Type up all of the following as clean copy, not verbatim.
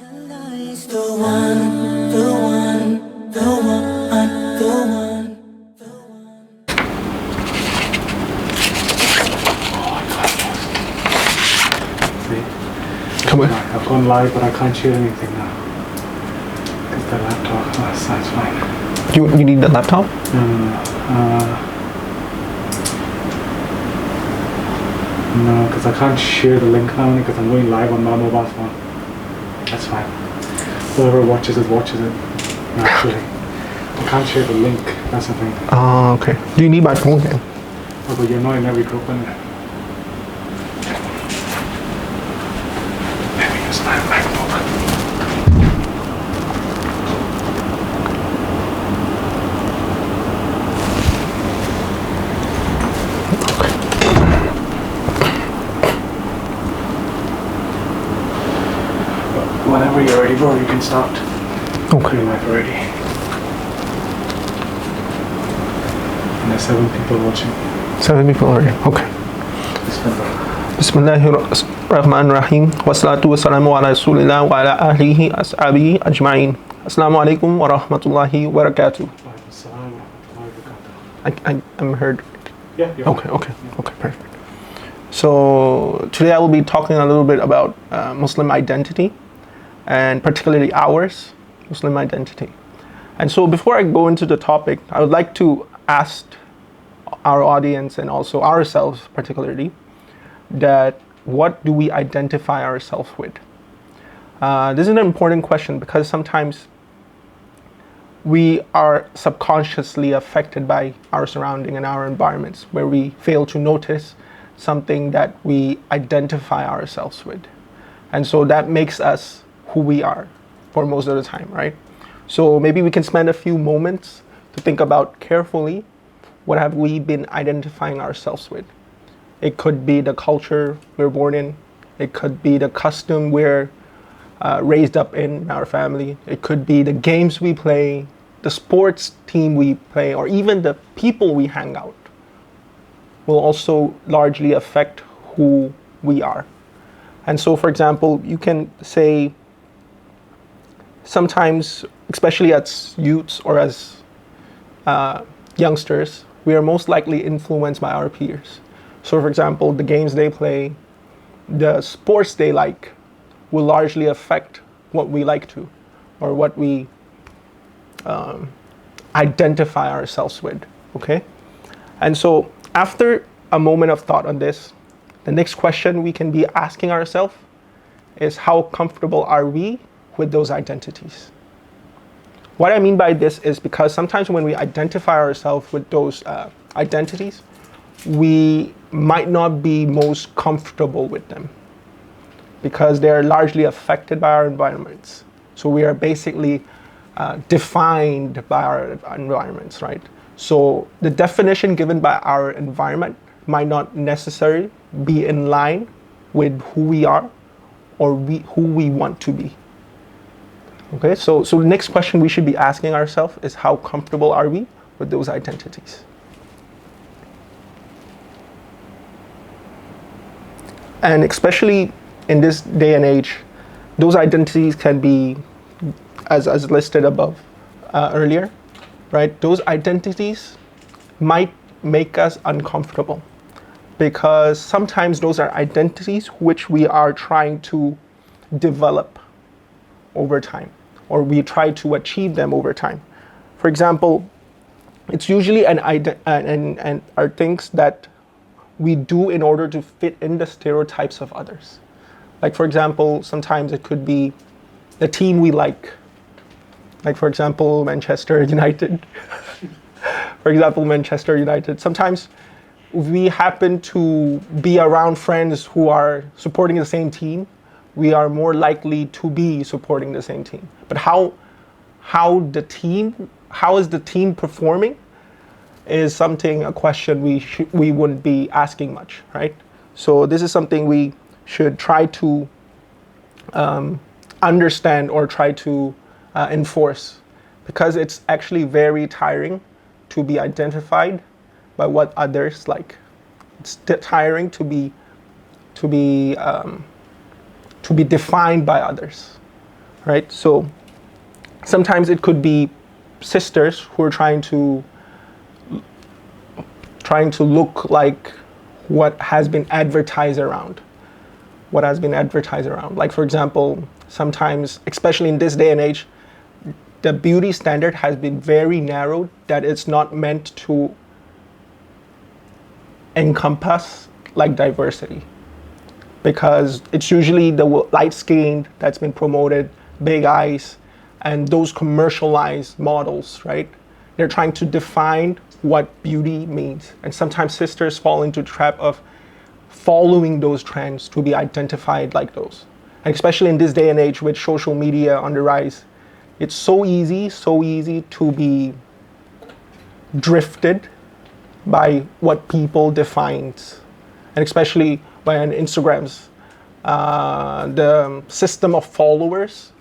The one, the one, the one, the one. Come on. I've gone live, but I can't share anything now. Because the laptop, that's fine. You need the laptop? No, because I can't share the link now because I'm going live on my mobile phone. That's fine. Whoever watches it, naturally. I can't share the link, that's the thing. Okay. Do you need my phone then? Oh, but you're not in every group, isn't it? Let me use my MacBook. Whenever you're ready, bro, you can start. Okay. You're live already. And there's 7 people watching. 7 people already. Okay. Bismillahirrahmanirrahim. Wassalatu wassalamu ala rasulillah wa ala ahlihi ashabihi ajma'in. Assalamu alaikum wa rahmatullahi wa barakatuh. I'm heard. Yeah, you're Okay, perfect. So today I will be talking a little bit about Muslim identity, and particularly ours, Muslim identity. And so before I go into the topic, I would like to ask our audience and also ourselves particularly, that what do we identify ourselves with? This is an important question because sometimes we are subconsciously affected by our surrounding and our environments where we fail to notice something that we identify ourselves with. And so that makes us who we are for most of the time, right? So maybe we can spend a few moments to think about carefully what have we been identifying ourselves with. It could be the culture we're born in. It could be the custom we're raised up in our family. It could be the games we play, the sports team we play, or even the people we hang out will also largely affect who we are. And so, for example, you can say sometimes, especially as youths or as youngsters, we are most likely influenced by our peers. So, for example, the games they play, the sports they like, will largely affect what we like to, or what we identify ourselves with, okay? And so after a moment of thought on this, the next question we can be asking ourselves is, how comfortable are we with those identities? What I mean by this is because sometimes when we identify ourselves with those identities, we might not be most comfortable with them because they're largely affected by our environments. So we are basically defined by our environments, right? So the definition given by our environment might not necessarily be in line with who we are or who we want to be. Okay, so the next question we should be asking ourselves is, how comfortable are we with those identities? And especially in this day and age, those identities can be, as listed above earlier, right? Those identities might make us uncomfortable because sometimes those are identities which we are trying to develop over time, or we try to achieve them over time. For example, it's usually are things that we do in order to fit in the stereotypes of others. Like, for example, sometimes it could be the team we like for example, Manchester United. Sometimes we happen to be around friends who are supporting the same team. We are more likely to be supporting the same team. But how is the team performing is a question we wouldn't be asking much, right? So this is something we should try to understand or try to enforce, because it's actually very tiring to be identified by what others like. It's tiring to be defined by others. right? So sometimes it could be sisters who are trying to look like what has been advertised around. Like, for example, sometimes, especially in this day and age, the beauty standard has been very narrowed, that it's not meant to encompass like diversity, because it's usually the light skinned that's been promoted, big eyes, and those commercialized models, right? They're trying to define what beauty means. And sometimes sisters fall into the trap of following those trends to be identified like those. And especially in this day and age with social media on the rise, it's so easy to be drifted by what people define. And especially when Instagram's the system of followers,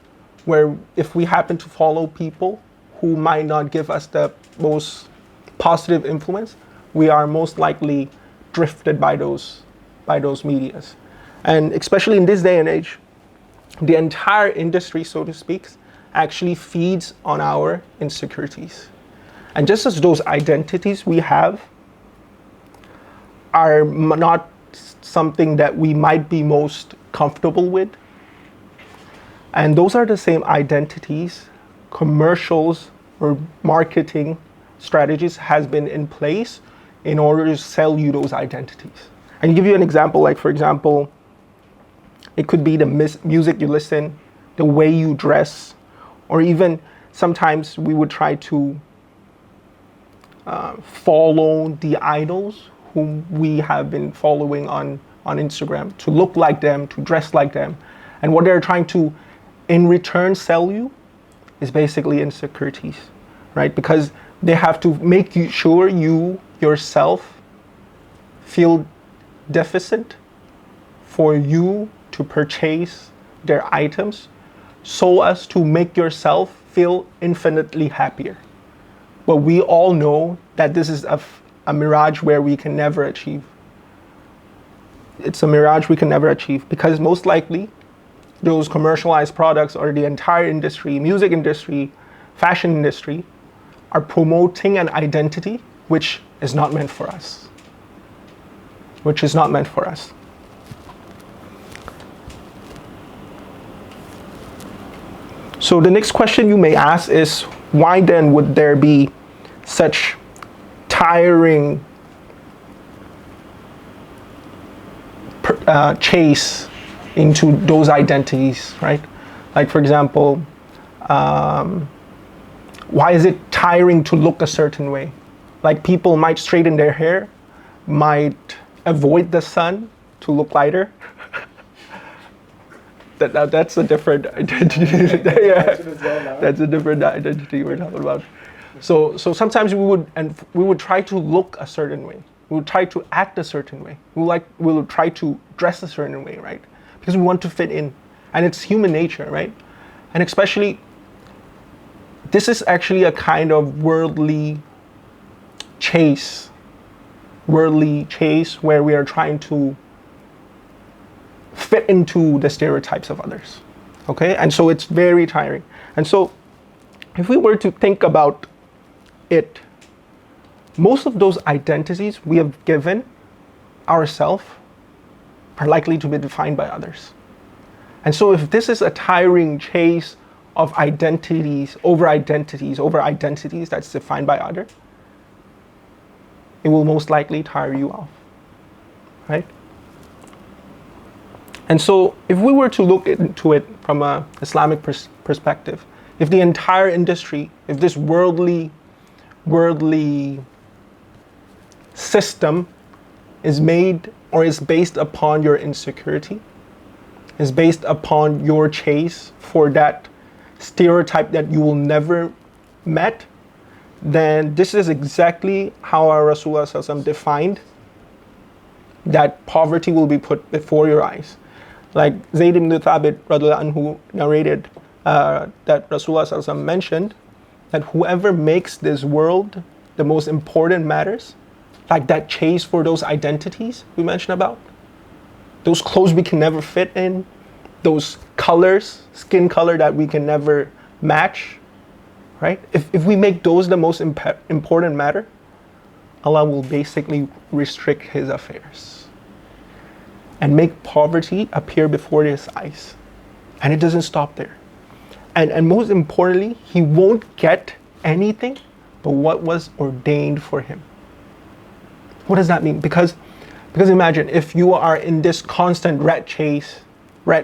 where if we happen to follow people who might not give us the most positive influence, we are most likely drifted by those medias. And especially in this day and age, the entire industry, so to speak, actually feeds on our insecurities. And just as those identities we have are not something that we might be most comfortable with, and those are the same identities commercials or marketing strategies has been in place in order to sell you those identities. And give you an example, like for example, it could be the music you listen, the way you dress, or even sometimes we would try to follow the idols whom we have been following on Instagram, to look like them, to dress like them. And what they're trying to, in return, sell you is basically insecurities, right? Because they have to make sure you yourself feel deficient for you to purchase their items, so as to make yourself feel infinitely happier. But we all know that this is a mirage where we can never achieve. It's a mirage we can never achieve, because most likely those commercialized products or the entire industry, music industry, fashion industry, are promoting an identity which is not meant for us. So the next question you may ask is, why then would there be such tiring chase into those identities, right? Like for example, why is it tiring to look a certain way? Like people might straighten their hair, might avoid the sun to look lighter. That's a different identity. Yeah, that's a different identity we're talking about. So sometimes we would try to look a certain way. We would try to act a certain way. We would try to dress a certain way, right? Because we want to fit in, and it's human nature, right? And especially, this is actually a kind of worldly chase where we are trying to fit into the stereotypes of others, okay? And so it's very tiring. And so if we were to think about it, most of those identities we have given ourselves are likely to be defined by others. And so if this is a tiring chase of identities that's defined by others, it will most likely tire you off, right? And so if we were to look into it from an Islamic perspective, if the entire industry, if this worldly system is made or is based upon your insecurity, is based upon your chase for that stereotype that you will never met, then this is exactly how our Rasulullah Sallallahu Alaihi Wasallam defined that poverty will be put before your eyes. Like Zayd ibn Thabit radhiyallahu anhu narrated that Rasulullah Sallallahu Alaihi Wasallam mentioned that whoever makes this world the most important matters, like that chase for those identities we mentioned about, those clothes we can never fit in, those colors, skin color that we can never match, right? If we make those the most important matter, Allah will basically restrict his affairs and make poverty appear before his eyes. And it doesn't stop there. And most importantly, he won't get anything but what was ordained for him. What does that mean? Because imagine if you are in this constant rat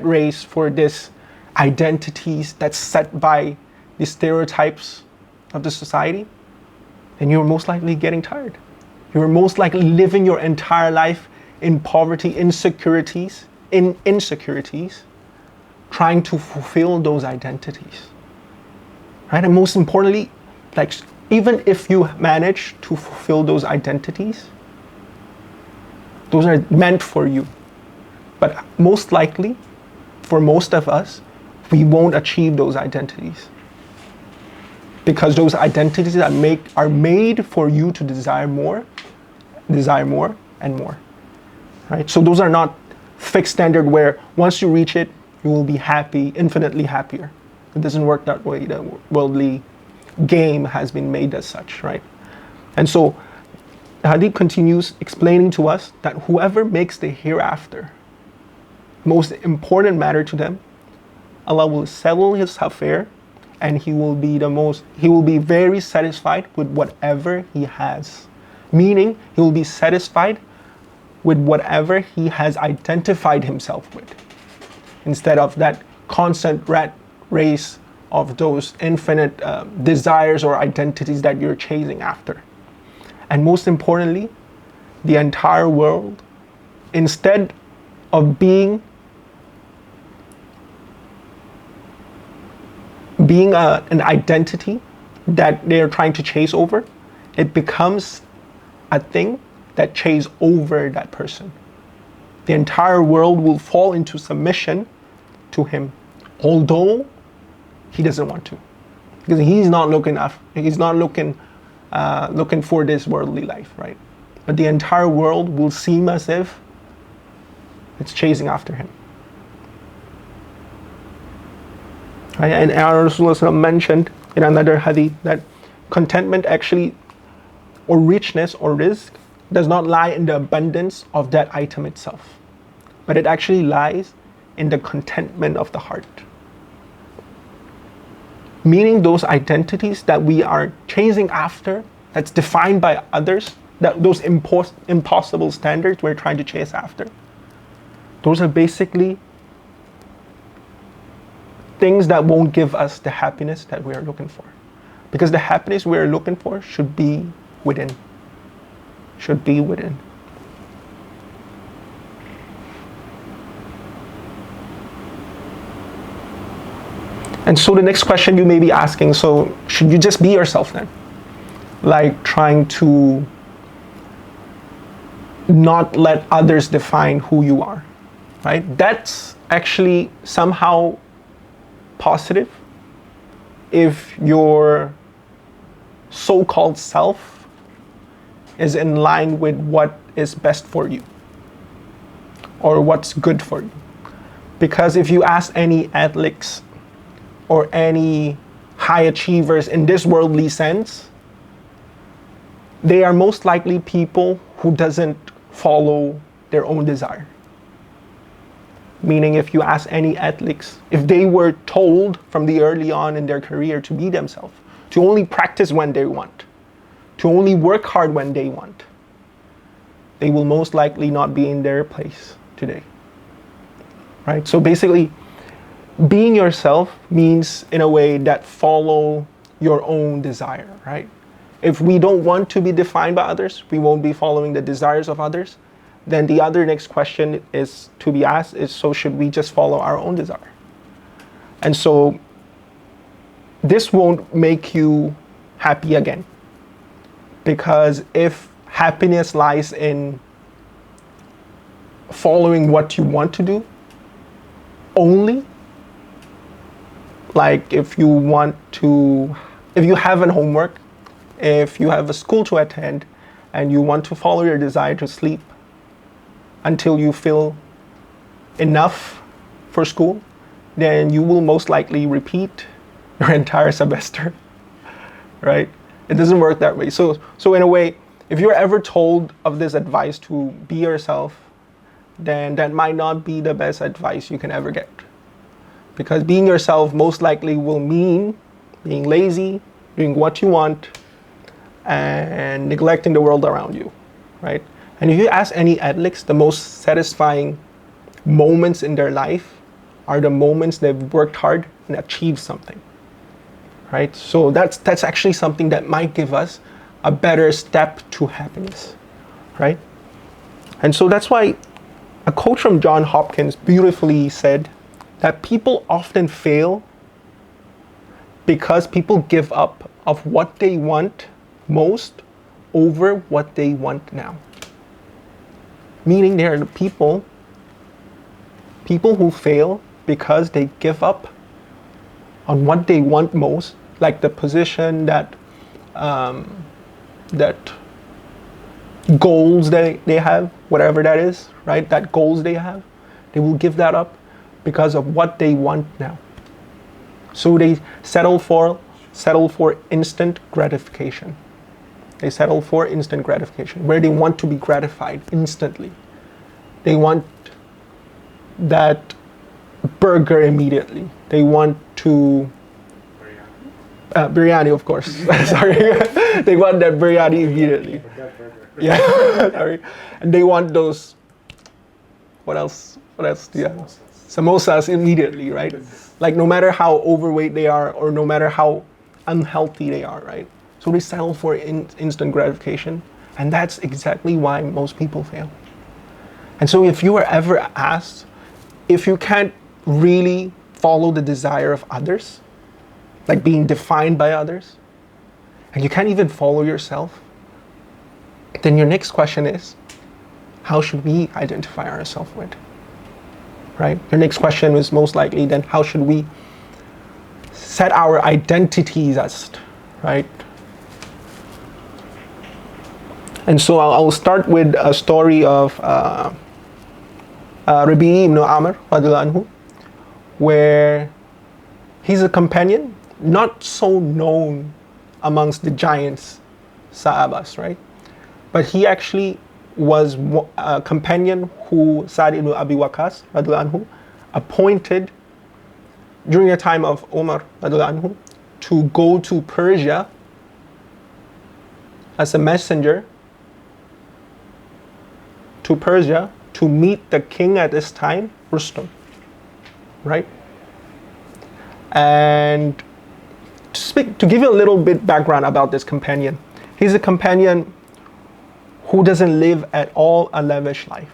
race for this identities that's set by the stereotypes of the society, then you're most likely getting tired. You're most likely living your entire life in poverty, insecurities, trying to fulfill those identities. Right? And most importantly, like even if you manage to fulfill those identities, those are meant for you. But most likely, for most of us, we won't achieve those identities. Because those identities that are made for you to desire more and more. Right? So those are not fixed standard where once you reach it, you will be happy, infinitely happier. It doesn't work that way. The worldly game has been made as such, right? And so the hadith continues explaining to us that whoever makes the hereafter most important matter to them, Allah will settle his affair, and he will be very satisfied with whatever he has. Meaning, he will be satisfied with whatever he has identified himself with, instead of that constant rat race of those infinite desires or identities that you're chasing after. And most importantly, the entire world, instead of being an identity that they're trying to chase over, it becomes a thing that chases over that person. The entire world will fall into submission to him, although he doesn't want to, because he's not looking for this worldly life, right? But the entire world will seem as if it's chasing after him. Right? And our Rasulullah mentioned in another hadith that contentment actually, or richness or rizq, does not lie in the abundance of that item itself, but it actually lies in the contentment of the heart. Meaning those identities that we are chasing after, that's defined by others, that those impossible standards we're trying to chase after, those are basically things that won't give us the happiness that we are looking for. Because the happiness we are looking for should be within. Should be within. And so the next question you may be asking, so should you just be yourself then? Like trying to not let others define who you are, right? That's actually somehow positive if your so-called self is in line with what is best for you or what's good for you. Because if you ask any athletes or any high achievers in this worldly sense, they are most likely people who doesn't follow their own desire. Meaning if you ask any athletes, if they were told from the early on in their career to be themselves, to only practice when they want, to only work hard when they want, they will most likely not be in their place today. Right? So basically, being yourself means in a way that follow your own desire, right? If we don't want to be defined by others, we won't be following the desires of others. Then the other next question is to be asked is, so should we just follow our own desire? And so this won't make you happy again. Because if happiness lies in following what you want to do only, like if you have an homework, if you have a school to attend, and you want to follow your desire to sleep until you feel enough for school, then you will most likely repeat your entire semester, right? It doesn't work that way. So in a way, if you're ever told of this advice to be yourself, then that might not be the best advice you can ever get. Because being yourself most likely will mean being lazy, doing what you want, and neglecting the world around you, right? And if you ask any athletes, the most satisfying moments in their life are the moments they've worked hard and achieved something, right? So that's actually something that might give us a better step to happiness, right? And so that's why a quote from John Hopkins beautifully said that people often fail because people give up of what they want most over what they want now. Meaning there are the people who fail because they give up on what they want most, like the position, that goals they have, whatever that is, right? That goals they have, they will give that up because of what they want now. So they settle for instant gratification. They settle for instant gratification, where they want to be gratified instantly. They want that burger immediately. They want to biryani, of course. Sorry, they want that biryani immediately. Yeah, sorry. And they want those. What else? Yeah, samosas immediately, right? Like no matter how overweight they are, or no matter how unhealthy they are, right? So they settle for instant gratification, and that's exactly why most people fail. And so if you are ever asked if you can't really follow the desire of others, like being defined by others, and you can't even follow yourself, then your next question is, how should we identify ourselves with? Right? Your next question is most likely then, how should we set our identities as, right? And so I'll start with a story of Ribbiyi ibn Amr, anhu, where he's a companion, not so known amongst the giants, Sahabas, right? But he actually was a companion who Sa'd ibn Abi Waqqas anhu, appointed during the time of Umar anhu, to go to Persia as a messenger to Persia to meet the king at this time, Rustam, right? And to give you a little bit background about this companion, he's a companion who doesn't live at all a lavish life.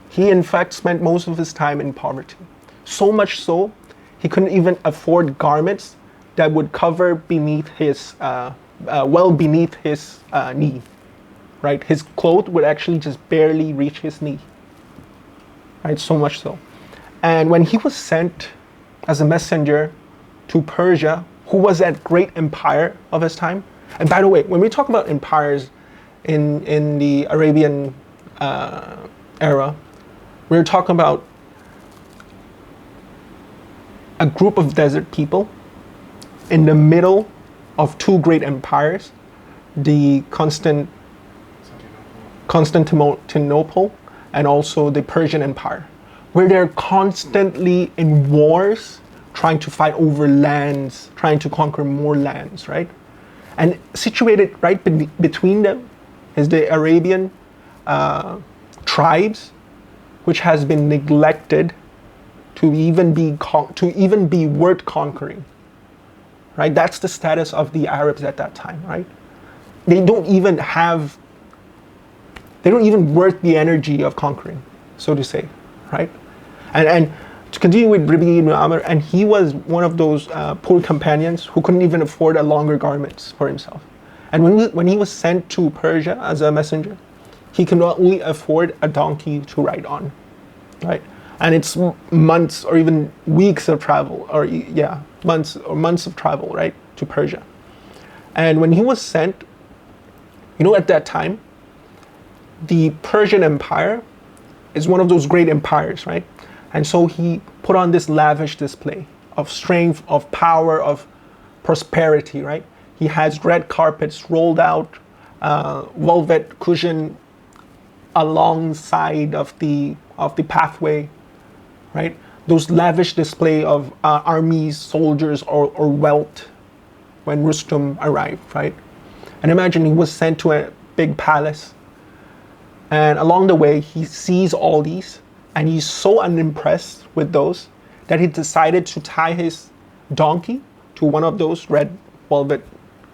He in fact spent most of his time in poverty. So much so, he couldn't even afford garments that would cover beneath his, well beneath his knee, right? His clothes would actually just barely reach his knee, right? So much so. And when he was sent as a messenger to Persia, who was that great empire of his time, and by the way, when we talk about empires in the Arabian era, we're talking about a group of desert people in the middle of two great empires, the Constantinople and also the Persian Empire, where they're constantly in wars, trying to fight over lands, trying to conquer more lands, right? And situated right between them is the Arabian tribes, which has been neglected to even be worth conquering, right? That's the status of the Arabs at that time, right? They don't even worth the energy of conquering, so to say, right? And to continue with Ribbiyi ibn Amr, and he was one of those poor companions who couldn't even afford a longer garments for himself. And when he was sent to Persia as a messenger, he could only afford a donkey to ride on, right? And it's months or even weeks of travel, or months of travel, right, to Persia. And when he was sent, at that time, the Persian Empire is one of those great empires, right? And so he put on this lavish display of strength, of power, of prosperity, right? He has red carpets rolled out, velvet cushion alongside of the pathway, right? Those lavish display of armies, soldiers, or wealth when Rustum arrived, right? And imagine he was sent to a big palace, and along the way he sees all these, and he's so unimpressed with those that he decided to tie his donkey to one of those red velvet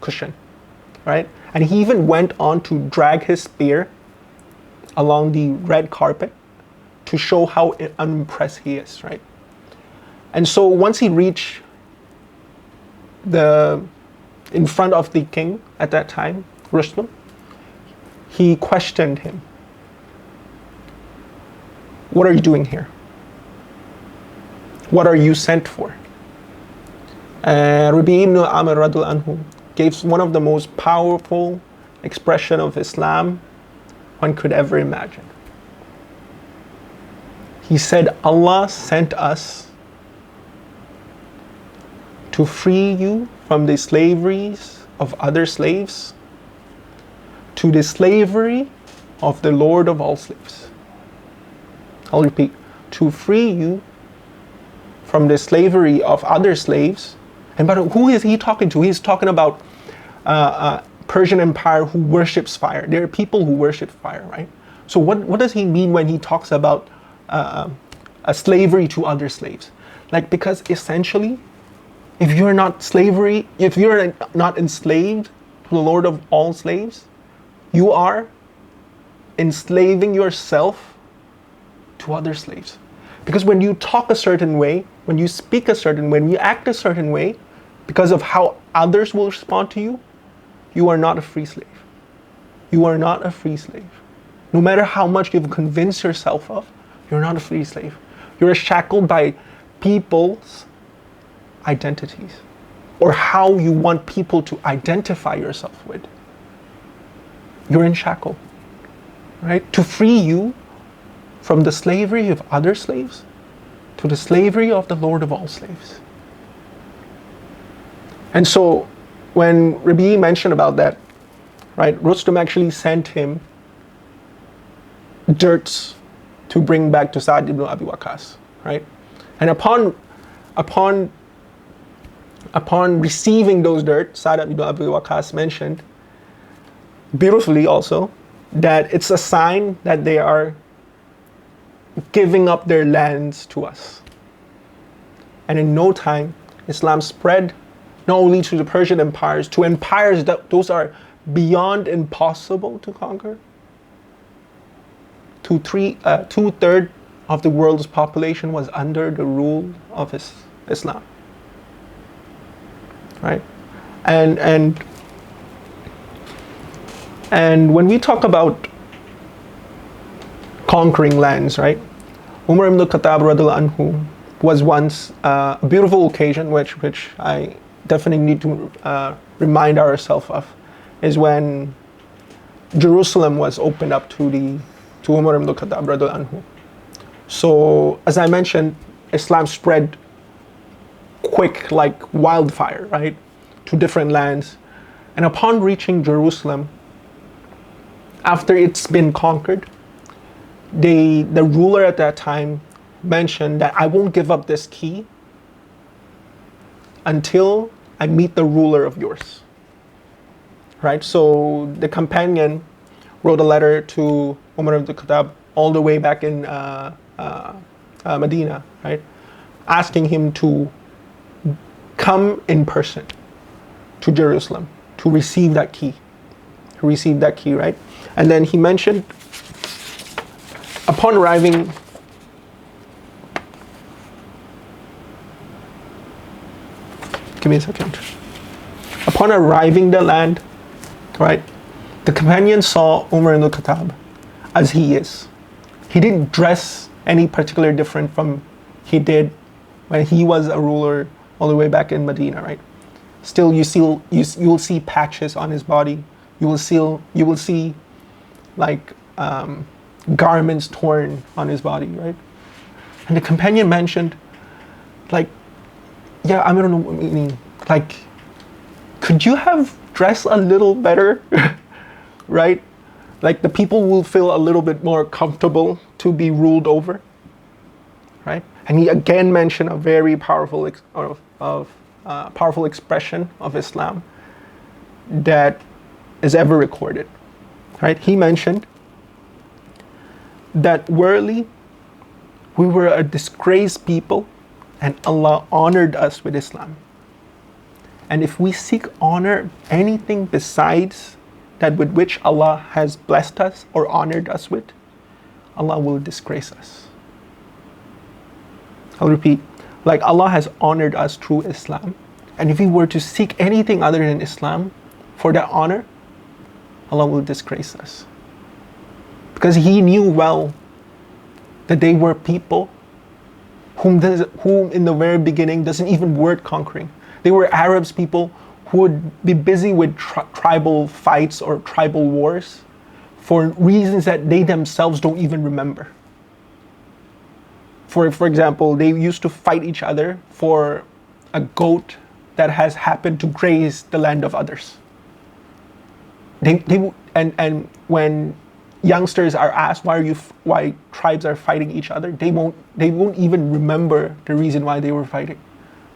cushion, right? And he even went on to drag his spear along the red carpet to show how unimpressed he is, right? And so once he reached in front of the king at that time, Rustum, he questioned him. What are you doing here? What are you sent for? Ribbiyi ibn Amr radiallahu anhu gave one of the most powerful expression of Islam one could ever imagine. He said, Allah sent us to free you from the slaveries of other slaves to the slavery of the Lord of all slaves. I'll repeat, to free you from the slavery of other slaves. And but who is he talking to? He's talking about Persian Empire who worships fire. There are people who worship fire, right? So what does he mean when he talks about a slavery to other slaves? Like, because essentially, if you're not enslaved to the Lord of all slaves, you are enslaving yourself to other slaves. Because when you talk a certain way, when you speak a certain way, when you act a certain way, because of how others will respond to you, you are not a free slave. You are not a free slave. No matter how much you've convinced yourself of, you're not a free slave. You're shackled by people's identities, or how you want people to identify yourself with. You're in shackle, right? To free you from the slavery of other slaves to the slavery of the Lord of all slaves. And so when Ribbiyi mentioned about that, right, Rustum actually sent him dirts to bring back to Sa'd ibn Abi Waqqas, right? And upon receiving those dirt, Sa'd ibn Abi Waqqas mentioned beautifully also that it's a sign that they are giving up their lands to us. And in no time, Islam spread not only to the Persian empires, to empires that those are beyond impossible to conquer. Two-thirds of the world's population was under the rule of Islam, right? And when we talk about conquering lands, right? Umar ibn Khattab radiallahu anhu was once a beautiful occasion, which I definitely need to remind ourselves of, is when Jerusalem was opened up to Umar ibn Khattab radiallahu anhu. So as I mentioned, Islam spread quick like wildfire, right, to different lands. And upon reaching Jerusalem, after it's been conquered, the ruler at that time mentioned that I won't give up this key until I meet the ruler of yours, right? So the companion wrote a letter to Umar ibn Khattab all the way back in Medina, right, asking him to come in person to Jerusalem to receive that key, right? And then he mentioned, upon arriving, give me a second. Upon arriving the land, right, the companion saw Umar ibn Khattab as he is. He didn't dress any particular different from he did when he was a ruler all the way back in Medina, right? Still, you will see patches on his body. You will see like garments torn on his body, right? And the companion mentioned, like, yeah, I don't know what you mean. Like, could you have dressed a little better, right? Like the people will feel a little bit more comfortable to be ruled over, right? And he again mentioned a very powerful powerful expression of Islam that is ever recorded, right? He mentioned that worldly we were a disgraced people and Allah honored us with Islam. And if we seek honor anything besides that with which Allah has blessed us or honored us with, Allah will disgrace us. I'll repeat, like Allah has honored us through Islam. And if we were to seek anything other than Islam for that honor, Allah will disgrace us. Because He knew well that they were people whom in the very beginning doesn't even worth conquering. They were Arabs people who would be busy with tribal fights or tribal wars for reasons that they themselves don't even remember. For example, they used to fight each other for a goat that has happened to graze the land of others. And when youngsters are asked why tribes are fighting each other, they won't even remember the reason why they were fighting.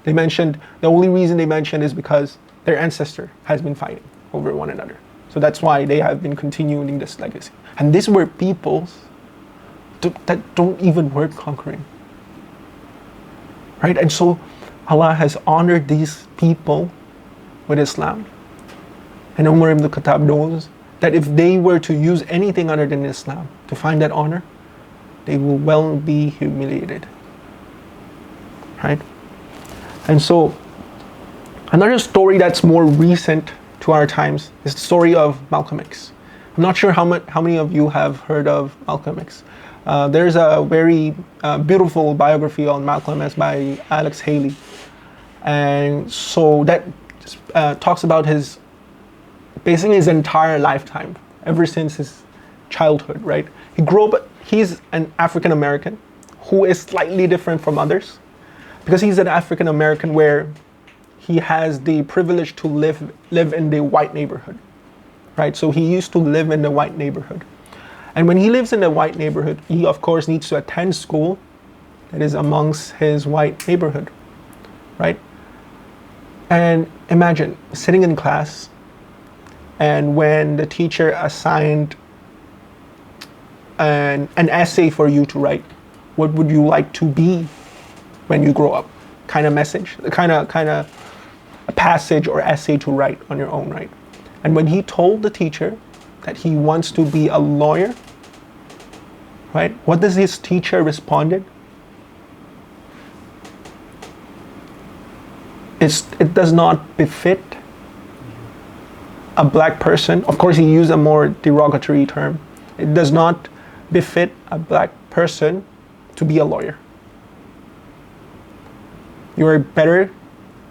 They mentioned the only reason they mentioned is because their ancestor has been fighting over one another. So that's why they have been continuing this legacy. And these were peoples that don't even worth conquering, right? And so Allah has honored these people with Islam. And Umar ibn Khattab knows that if they were to use anything other than Islam to find that honor, they will well be humiliated, right? And so another story that's more recent to our times is the story of Malcolm X. I'm not sure how many of you have heard of Malcolm X. There's a very beautiful biography on Malcolm X by Alex Haley. And so that talks about basically his entire lifetime, ever since his childhood, right? He's an African American who is slightly different from others because he's an African American where he has the privilege to live in the white neighborhood, right? So he used to live in the white neighborhood. And when he lives in the white neighborhood, he of course needs to attend school that is amongst his white neighborhood, right? And imagine sitting in class, and when the teacher assigned an essay for you to write, what would you like to be when you grow up? Kind of message, kind of a passage or essay to write on your own, right? And when he told the teacher that he wants to be a lawyer, right? What does his teacher responded? It does not befit a black person. Of course, he used a more derogatory term. It does not befit a black person to be a lawyer. You are better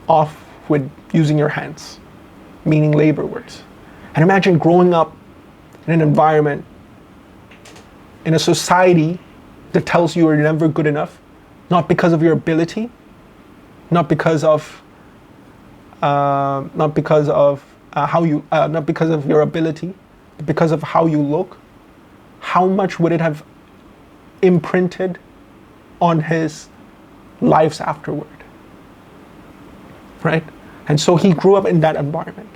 off with using your hands, meaning labor works. And imagine growing up in an environment, in a society that tells you you're never good enough, not because of your ability, not because of your ability, but because of how you look. How much would it have imprinted on his lives afterward, right? And so he grew up in that environment.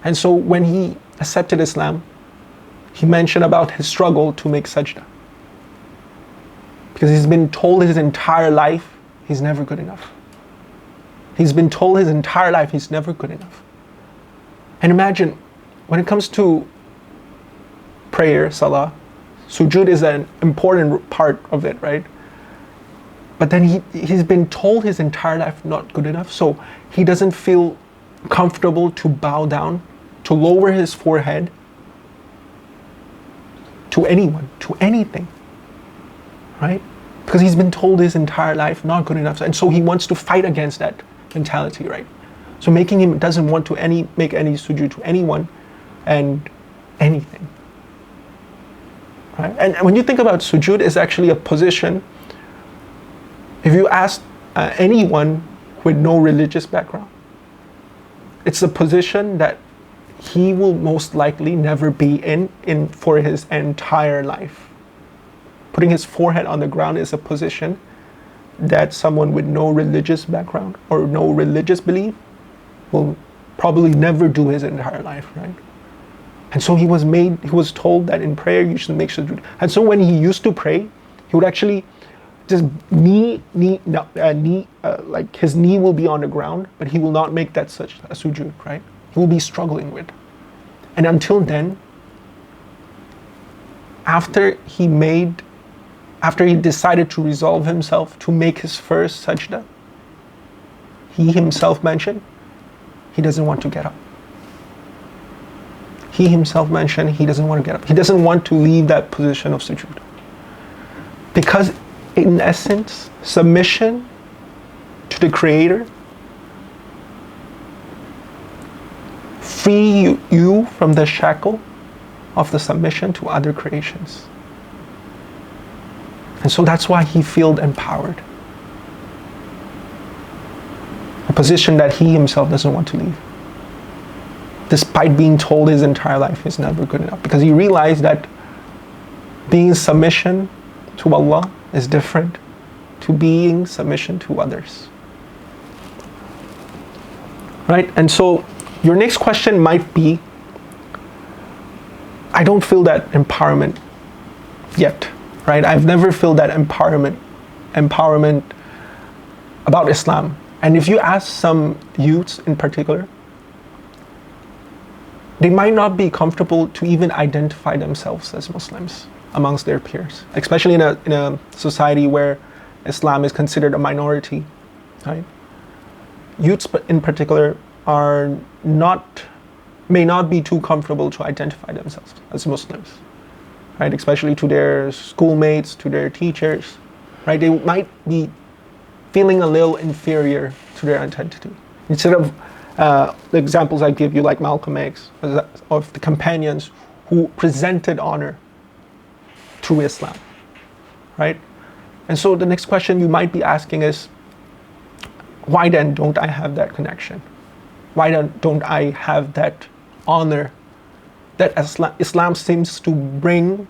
And so when he accepted Islam, he mentioned about his struggle to make sajda. Because he's been told his entire life he's never good enough. He's been told his entire life he's never good enough. And imagine, when it comes to prayer, salah, sujood is an important part of it, right? But then he's been told his entire life not good enough, so he doesn't feel comfortable to bow down, to lower his forehead to anyone, to anything, right? Because he's been told his entire life not good enough, and so he wants to fight against that mentality, right? So him doesn't want to make any sujood to anyone and anything, right? And when you think about sujood, it's actually a position If you ask anyone with no religious background, it's a position that he will most likely never be in for his entire life. Putting his forehead on the ground is a position that someone with no religious background or no religious belief will probably never do his entire life, right? And so he was told that in prayer you should make sujood. And so when he used to pray, he would actually just like his knee will be on the ground, but he will not make that such a sujood, right? He will be struggling with. And until then, after he decided to resolve himself to make his first sajda, he himself mentioned he doesn't want to get up. He himself mentioned he doesn't want to get up. He doesn't want to leave that position of sujood. Because in essence, submission to the Creator free you from the shackle of the submission to other creations. And so that's why he felt empowered. A position that he himself doesn't want to leave. Despite being told his entire life is never good enough. Because he realized that being submission to Allah is different to being submission to others. Right? And so your next question might be, I don't feel that empowerment yet. Right? I've never felt that empowerment about Islam. And if you ask some youths in particular, they might not be comfortable to even identify themselves as Muslims amongst their peers, especially in a society where Islam is considered a minority, right? Youths in particular may not be too comfortable to identify themselves as Muslims, right? Especially to their schoolmates, to their teachers, right? They might be feeling a little inferior to their identity. Instead of the examples I give you, like Malcolm X, of the companions who presented honor through Islam, right? And so the next question you might be asking is, why then don't I have that connection? Why don't I have that honor that Islam seems to bring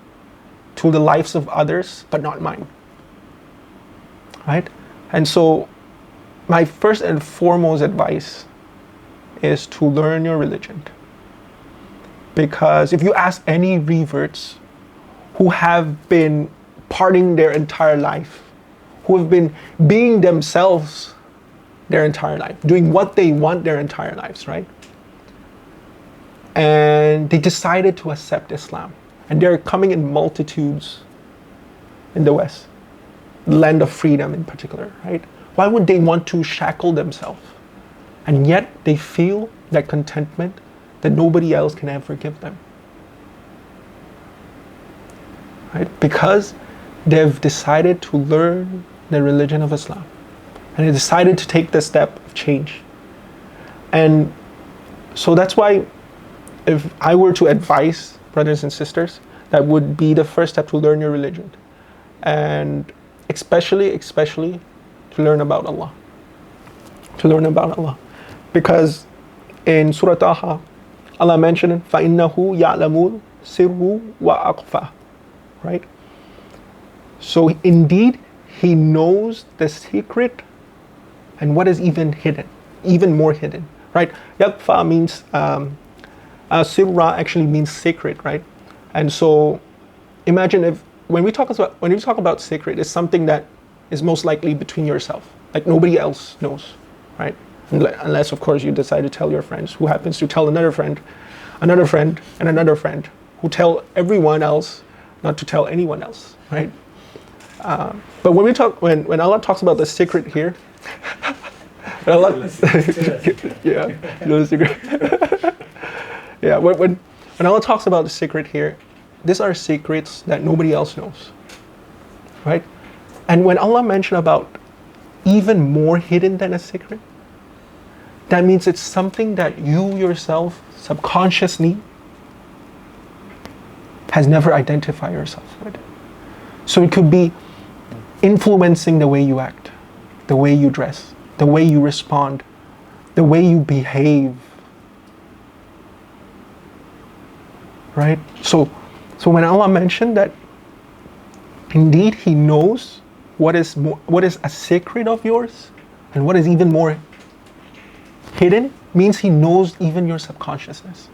to the lives of others, but not mine, right? And so my first and foremost advice is to learn your religion. Because if you ask any reverts who have been partying their entire life, who have been being themselves their entire life, doing what they want their entire lives, right? And they decided to accept Islam. And they're coming in multitudes in the West, the land of freedom in particular, right? Why would they want to shackle themselves? And yet they feel that contentment that nobody else can ever give them. Right? Because they've decided to learn the religion of Islam. And they decided to take the step of change. And so that's why if I were to advise brothers and sisters, that would be the first step to learn your religion. And especially to learn about Allah. To learn about Allah. Because in Surah Taha, Allah mentioned, فَإِنَّهُ يَعْلَمُ السِّرُّ وَأَخْفَى. Right? So indeed, He knows the secret and what is even hidden, even more hidden. Right? Yaqfa means, sirra actually means secret, right? And so imagine if, when we talk about secret, it's something that is most likely between yourself. Like nobody else knows, right? Unless, of course, you decide to tell your friends, who happens to tell another friend, and another friend, who tell everyone else not to tell anyone else, right? But when Allah talks about the secret here, Allah, yeah, you know the secret. Yeah, when Allah talks about the secret here, these are secrets that nobody else knows, right? And when Allah mentioned about even more hidden than a secret, that means it's something that you yourself subconsciously has never identified yourself with. So it could be influencing the way you act. the way you dress, the way you respond, the way you behave. Right? So when Allah mentioned that indeed He knows what is a secret of yours and what is even more hidden, means He knows even your subconsciousness.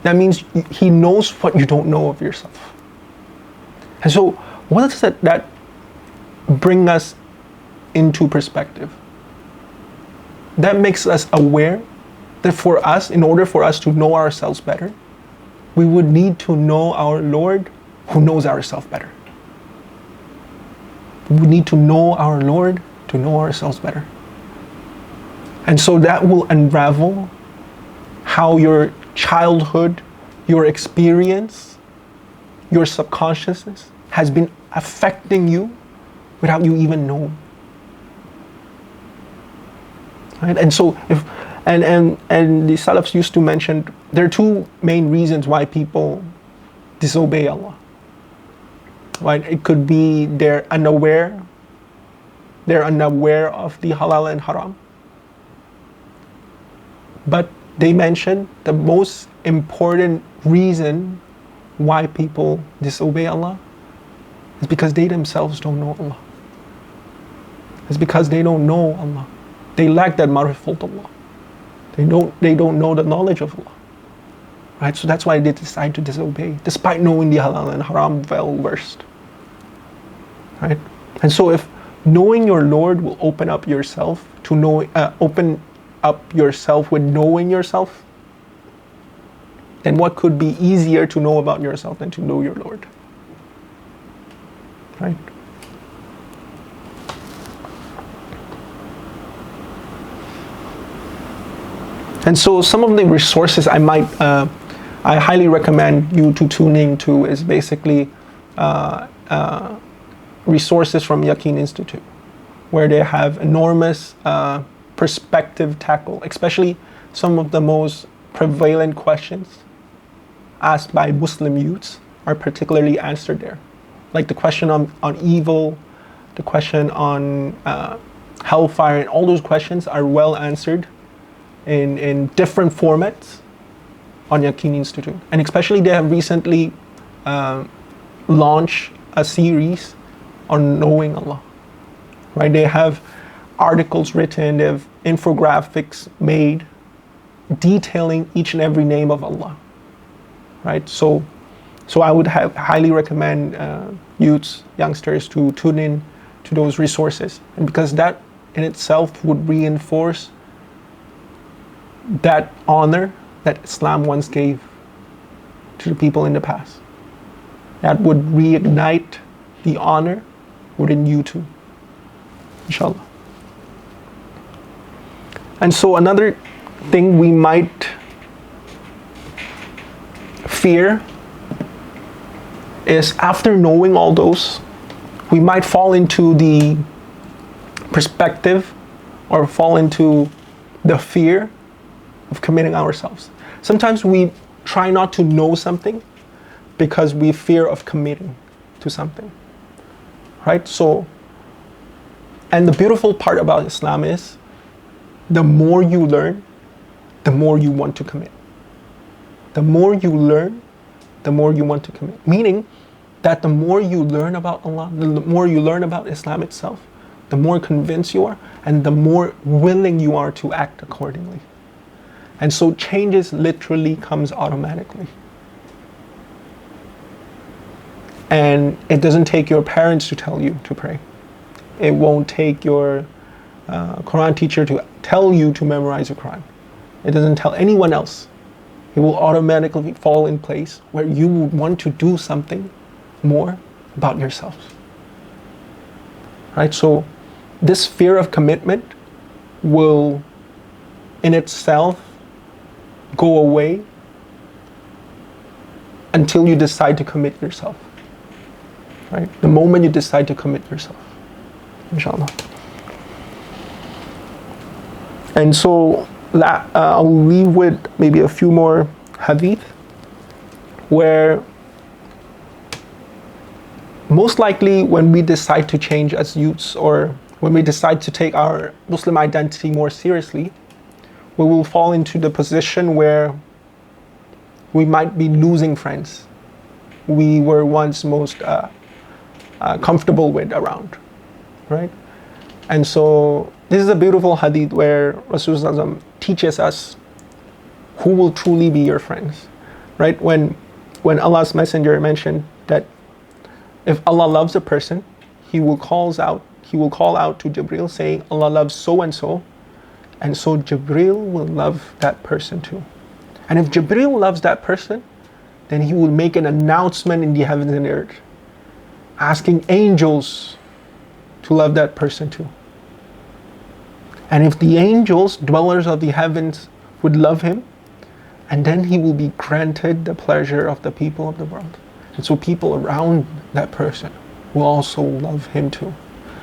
That means He knows what you don't know of yourself. And so what does that bring us into perspective? That makes us aware that for us, in order for us to know ourselves better, we would need to know our Lord who knows ourselves better. We need to know our Lord to know ourselves better. And so that will unravel how your childhood, your experience, your subconsciousness has been affecting you without you even knowing. Right? And so and the Salafs used to mention there are two main reasons why people disobey Allah. Right? It could be they're unaware of the halal and haram. But they mentioned the most important reason why people disobey Allah is because they themselves don't know Allah. It's because they don't know Allah. They lack that marifat Allah. They don't know the knowledge of Allah. Right? So that's why they decide to disobey, despite knowing the halal and haram well versed. Right? And so if knowing your Lord will open up yourself to know, open up yourself with knowing yourself, then what could be easier to know about yourself than to know your Lord? Right? And so some of the resources I highly recommend you to tune into is basically resources from Yaqeen Institute, where they have enormous perspective tackle, especially some of the most prevalent questions asked by Muslim youths are particularly answered there. Like the question on evil, the question on hellfire, and all those questions are well answered in different formats on Yaqeen Institute. And especially they have recently launched a series on knowing Allah. Right? They have articles written, they have infographics made detailing each and every name of Allah. Right? So I would highly recommend youths, youngsters to tune in to those resources, and because that in itself would reinforce that honor that Islam once gave to the people in the past. That would reignite the honor within you too, inshallah. And so another thing we might fear is, after knowing all those, we might fall into the perspective or fall into the fear of committing ourselves. Sometimes we try not to know something because we fear of committing to something. Right? So, and the beautiful part about Islam is, the more you learn, the more you want to commit. The more you learn, the more you want to commit. Meaning that the more you learn about Allah, the more you learn about Islam itself, the more convinced you are, and the more willing you are to act accordingly. And so changes literally comes automatically. And it doesn't take your parents to tell you to pray. It won't take your Quran teacher to tell you to memorize the Quran. It doesn't tell anyone else. It will automatically fall in place where you would want to do something more about yourself. Right? So this fear of commitment will in itself go away until you decide to commit yourself. Right? The moment you decide to commit yourself, inshallah. And so I'll leave with maybe a few more hadith where most likely when we decide to change as youths, or when we decide to take our Muslim identity more seriously, we will fall into the position where we might be losing friends we were once most comfortable with around, right? And so this is a beautiful hadith where Rasulullah teaches us who will truly be your friends, right? When Allah's Messenger mentioned that if Allah loves a person, He will call out to Jibril saying, Allah loves so and so Jibril will love that person too. And if Jibril loves that person, then he will make an announcement in the heavens and earth, asking angels to love that person too. And if the angels, dwellers of the heavens, would love him, and then he will be granted the pleasure of the people of the world. And so people around that person will also love him too.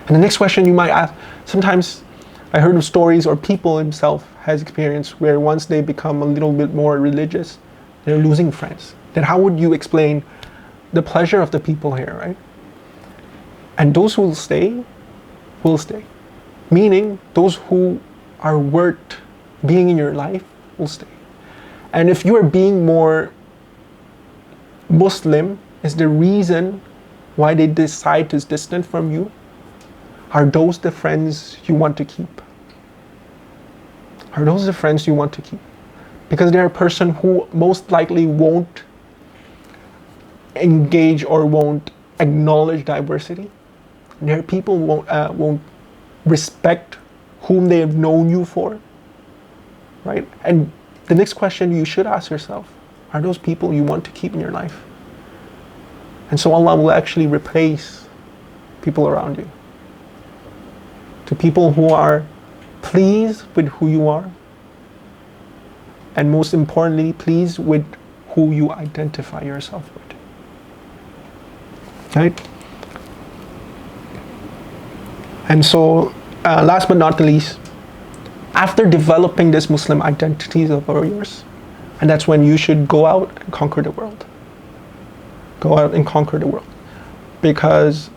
And the next question you might ask, sometimes I heard of stories, or people himself has experienced, where once they become a little bit more religious, they're losing friends. Then how would you explain the pleasure of the people here, right? And those who will stay, will stay. Meaning, those who are worth being in your life will stay. And if you are being more Muslim, is the reason why they decide to distant from you, are those the friends you want to keep? Are those the friends you want to keep? Because they're a person who most likely won't engage or won't acknowledge diversity. There are people who won't respect whom they have known you for, right? And the next question you should ask yourself, are those people you want to keep in your life? And so Allah will actually replace people around you to people who are pleased with who you are, and most importantly, pleased with who you identify yourself with. Right? And so, last but not the least, after developing this Muslim identities of yours, and that's when you should go out and conquer the world. Go out and conquer the world. Because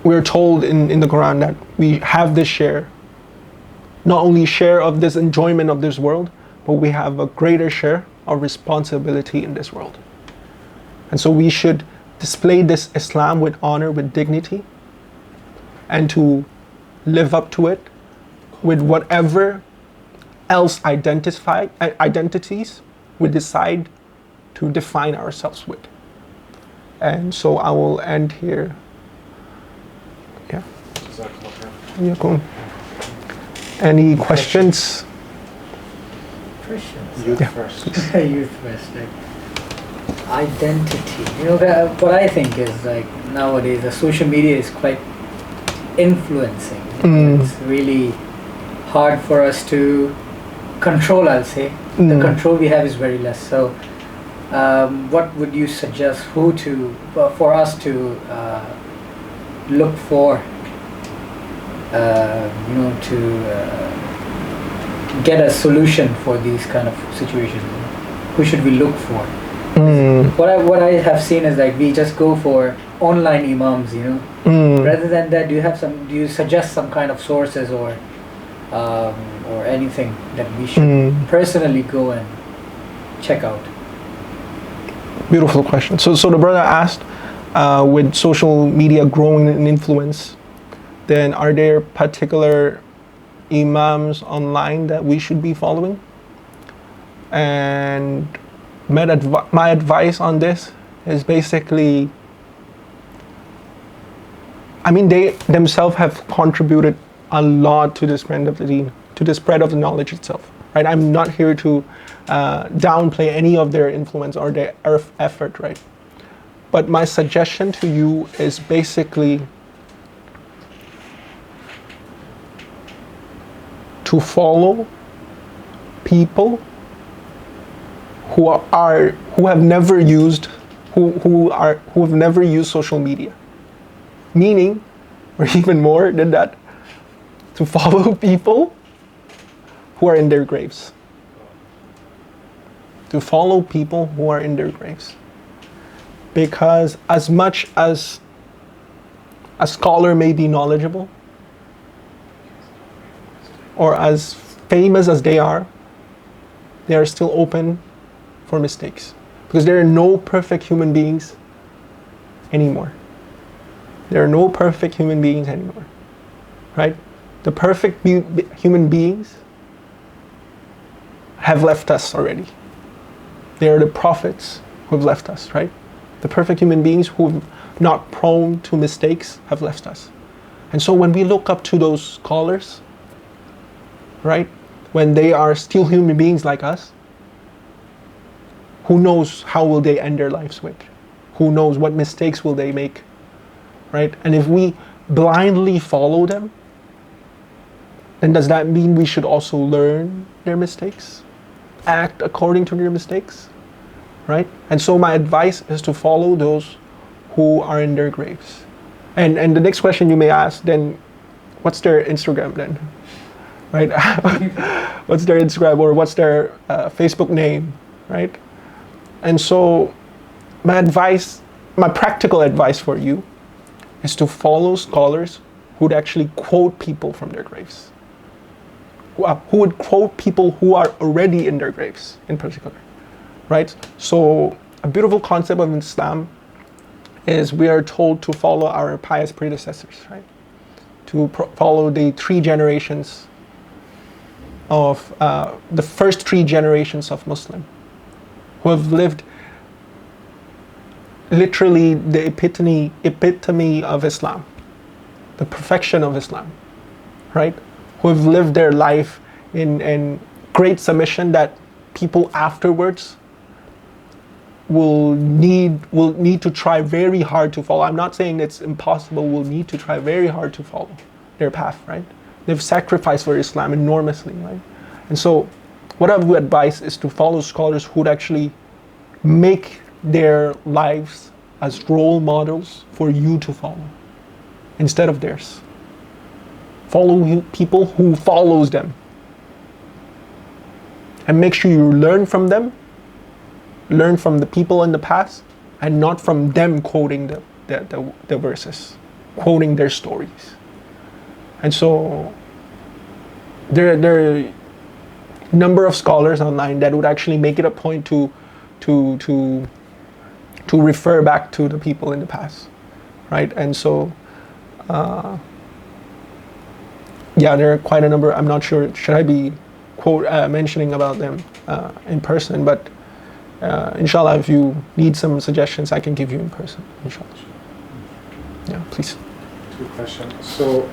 we're told in the Quran that we have this share, not only share of this enjoyment of this world, but we have a greater share of responsibility in this world. And so we should display this Islam with honor, with dignity, and to live up to it with whatever else identities we decide to define ourselves with. And so I will end here. Yeah. Yeah, cool. Any questions? Questions? Youth Yeah, first. Youth first. Like, identity. You know, what I think is, like, nowadays the social media is quite influencing. It's really hard for us to control, I'll say. The control we have is very less. So what would you suggest for us to look for, to get a solution for these kind of situations? Who should we look for? What I have seen is, like, we just go for online imams, Rather than that, do you suggest some kind of sources or anything that we should personally go and check out? Beautiful question. So the brother asked, with social media growing in influence, then are there particular imams online that we should be following? And my advice on this is basically, they themselves have contributed a lot to the spread of the deen, to the spread of the knowledge itself. Right? I'm not here to downplay any of their influence or their effort, right? But my suggestion to you is basically to follow people who have never used social media. Meaning, or even more than that, to follow people who are in their graves. To follow people who are in their graves. because as much as a scholar may be knowledgeable, or as famous as they are still open for mistakes. Because there are no perfect human beings anymore. There are no perfect human beings anymore, right? The perfect human beings have left us already. They are the prophets who have left us, right? The perfect human beings who are not prone to mistakes have left us. And so when we look up to those scholars, right, when they are still human beings like us, who knows how will they end their lives with? Who knows what mistakes will they make, right? And if we blindly follow them, then does that mean we should also learn their mistakes? Act according to their mistakes, right? And so my advice is to follow those who are in their graves. And the next question you may ask, then what's their Instagram then? Right? What's their Instagram, or what's their Facebook name, right? And so my advice, my practical advice for you is to follow scholars who would actually quote people from their graves. Who would quote people who are already in their graves in particular, right? So a beautiful concept of Islam is we are told to follow our pious predecessors, right? To follow the 3 generations of the first 3 generations of Muslim, who have lived literally the epitome of Islam, the perfection of Islam, right? Who have lived their life in great submission that people afterwards will need to try very hard to follow. I'm not saying it's impossible, will need to try very hard to follow their path, right? They've sacrificed for Islam enormously, right? And so what I would advise is to follow scholars who would actually make their lives as role models for you to follow instead of theirs. Follow people who follows them. And make sure you learn from them, learn from the people in the past, and not from them quoting the verses, quoting their stories. And so there are a number of scholars online that would actually make it a point to refer back to the people in the past, right? And so yeah, there are quite a number. I'm not sure, should I be mentioning about them in person, but inshallah, if you need some suggestions, I can give you in person, inshallah. Yeah, please. 2 questions. So,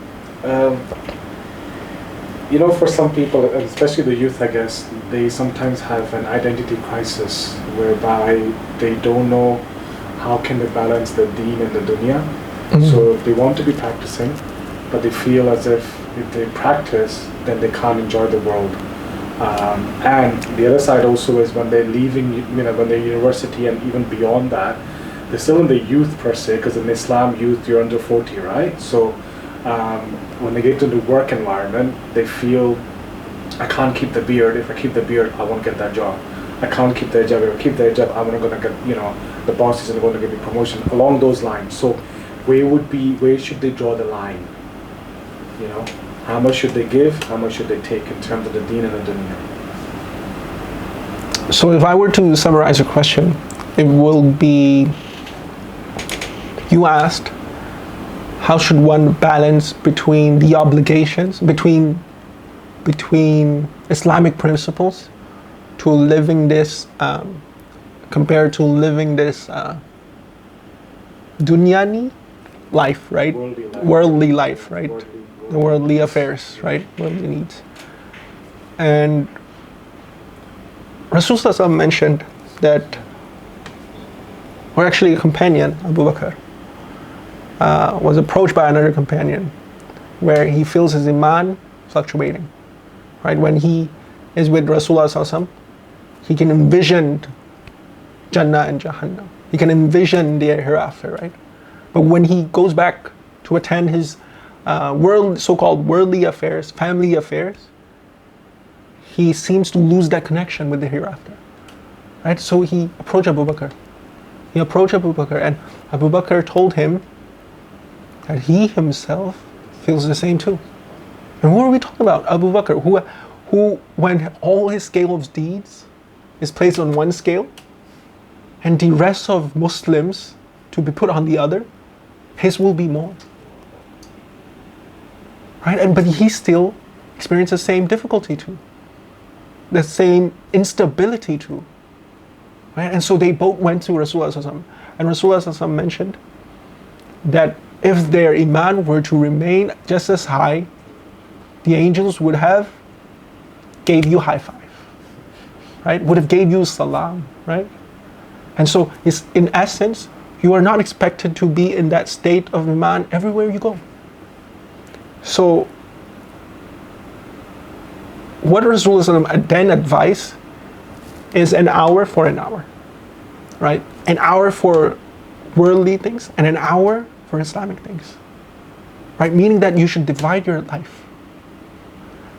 you know, for some people, especially the youth, I guess, they sometimes have an identity crisis whereby they don't know how can they balance the deen and the dunya. Mm-hmm. So they want to be practicing, but they feel as if they practice, then they can't enjoy the world. And the other side also is when they're leaving, you know, when they're university and even beyond that, they're still in the youth per se, because in Islam youth you're under 40, right? So when they get into the work environment, they feel, I can't keep the beard. If I keep the beard, I won't get that job. I can't keep the hijab. If I keep the hijab, I'm not gonna get, you know, the boss isn't going to give me promotion. Along those lines. So where should they draw the line? You know, how much should they give? How much should they take in terms of the deen and the dunya? So if I were to summarize your question, it will be, you asked, how should one balance between the obligations, between Islamic principles to living this, compared to living this dunyani life, right? Worldly life, right? The worldly affairs, right? Worldly needs. And Rasulullah mentioned that, or actually a companion, Abu Bakr, was approached by another companion where he feels his iman fluctuating, right? When he is with Rasulullah, he can envision Jannah and Jahannam. He can envision the hereafter, right? But when he goes back to attend his so-called worldly affairs, family affairs, he seems to lose that connection with the hereafter, right? So he approached Abu Bakr He approached Abu Bakr, and Abu Bakr told him that he himself feels the same too. And what are we talking about? Abu Bakr, who when all his scale of deeds is placed on one scale, and the rest of Muslims to be put on the other, his will be more. Right? But he still experienced the same difficulty too, the same instability too. Right? And so they both went to Rasulullah SAW, and Rasulullah SAW mentioned that if their iman were to remain just as high, the angels would have gave you high five, right? Would have gave you salam, right? And so it's, in essence, you are not expected to be in that state of iman everywhere you go. So what Rasulullah then advised is an hour for an hour, right? An hour for worldly things and an hour for Islamic things, right? Meaning that you should divide your life.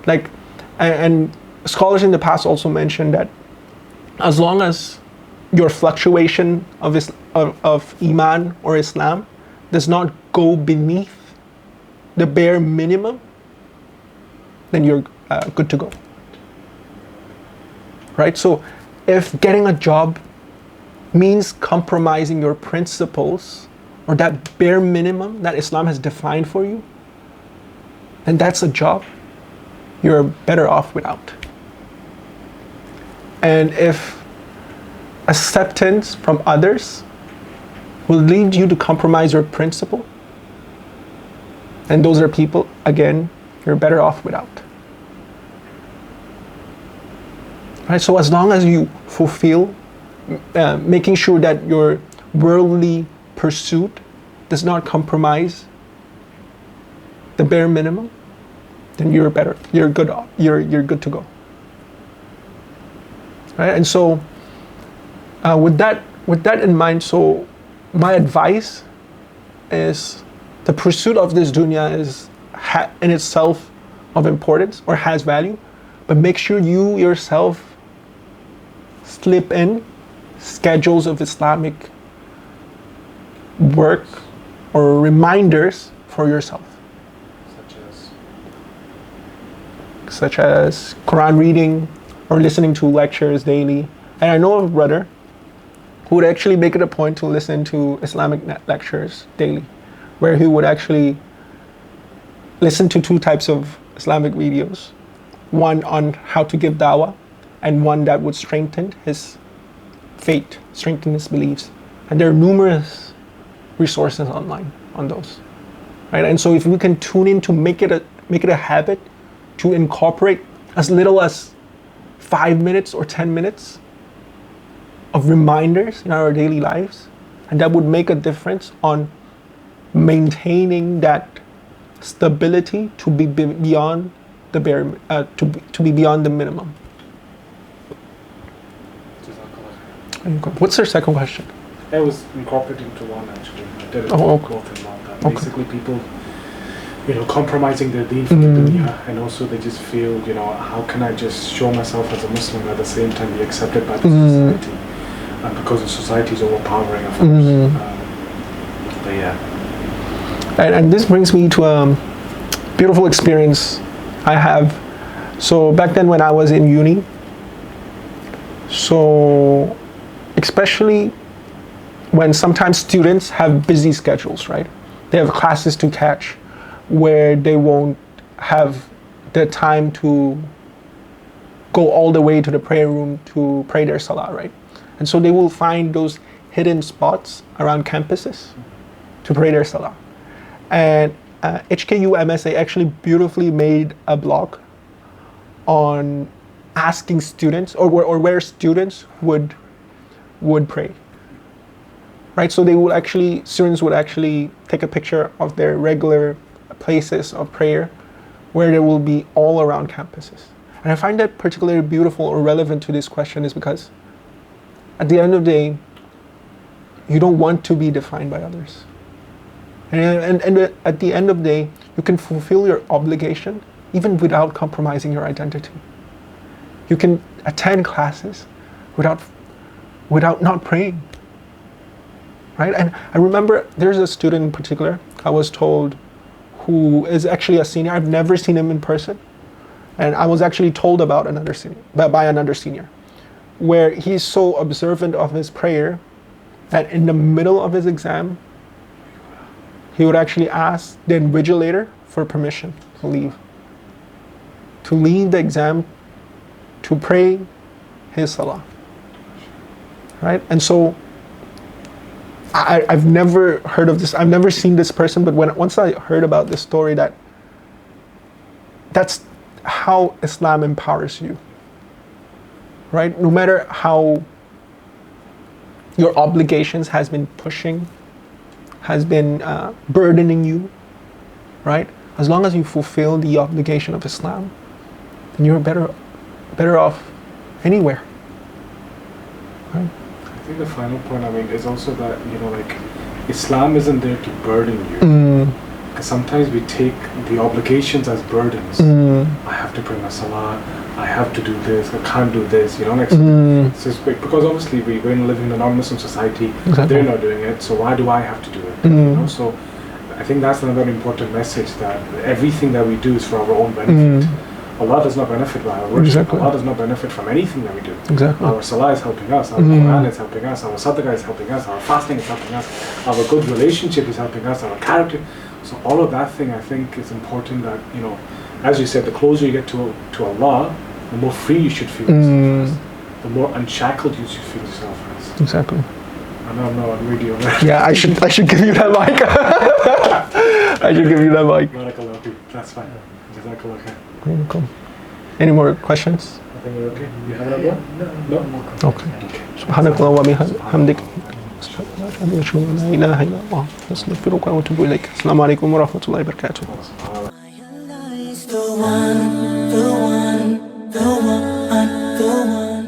Like, and scholars in the past also mentioned that as long as your fluctuation of Iman or Islam does not go beneath the bare minimum, then you're good to go. Right? So if getting a job means compromising your principles or that bare minimum that Islam has defined for you, then that's a job you're better off without. And if acceptance from others will lead you to compromise your principle, and those are people, again, you're better off without. Right? So as long as you fulfill, making sure that your worldly pursuit does not compromise the bare minimum, then you're better. You're good. You're good to go. Right? And so, with that in mind, so my advice is the pursuit of this dunya is in itself of importance or has value, but make sure you yourself slip in schedules of Islamic work or reminders for yourself. Such as Quran reading or listening to lectures daily. And I know of a brother who would actually make it a point to listen to Islamic lectures daily, where he would actually listen to two types of Islamic videos, one on how to give dawah and one that would strengthen his faith, strengthen his beliefs. And there are numerous resources online on those, right? And so if we can tune in to make it a habit to incorporate as little as 5 minutes or 10 minutes of reminders in our daily lives, and that would make a difference on maintaining that stability to be beyond the bare, to be beyond the minimum. What's your second question? It was incorporated into one actually. I did it both in one. Okay. Basically, people, compromising their deen for the dunya, and also they just feel, how can I just show myself as a Muslim at the same time be accepted by the society, and because the society is overpowering, of course. But yeah. And this brings me to a beautiful experience I have. So back then when I was in uni, so especially when sometimes students have busy schedules, right? They have classes to catch where they won't have the time to go all the way to the prayer room to pray their salah, right? And so they will find those hidden spots around campuses to pray their salah. And HKU MSA actually beautifully made a blog on asking students or where students would pray. Right? So students would actually take a picture of their regular places of prayer where they will be all around campuses. And I find that particularly beautiful or relevant to this question is because at the end of the day, you don't want to be defined by others. And at the end of the day, you can fulfill your obligation even without compromising your identity. You can attend classes without not praying. right? And I remember there's a student in particular I was told who is actually a senior. I've never seen him in person. And I was actually told about another senior, by another senior, where he's so observant of his prayer that in the middle of his exam, he would actually ask the invigilator for permission to leave the exam to pray his salah, right? And so I've never heard of this, I've never seen this person, but once I heard about this story, that's how Islam empowers you, right? No matter how your obligations has been burdening you, right? As long as you fulfill the obligation of Islam, then you're better off anywhere, right? I think the final point, I mean, is also that, like, Islam isn't there to burden you. Because sometimes we take the obligations as burdens. I have to pray my salah, I have to do this, I can't do this, like, so it's because obviously we're living in a non-Muslim society, Exactly. They're not doing it, so why do I have to do it? So I think that's another important message, that everything that we do is for our own benefit. Allah does not benefit by our worship. Exactly. Allah does not benefit from anything that we do. Exactly. Our salah is helping us, our Quran is helping us, our sadaqah is helping us, our fasting is helping us, our good relationship is helping us, our character. So all of that thing, I think, is important that, as you said, the closer you get to Allah, the more free you should feel yourself as. The more unshackled you should feel yourself as. Exactly. I know I'm not on radio. Yeah, I should give you that mic. I should give you that mic. Barakallahu feek. That's fine. Jazakallah khair. Cool. Any more questions? I think we're okay. You have another one? No? Okay. سبحانك اللهم وبحمدك أشهد أن لا إله إلا الله أستغفرك وأتوب إليك. السلام عليكم ورحمة الله وبركاته. The one, the one, the one, the one.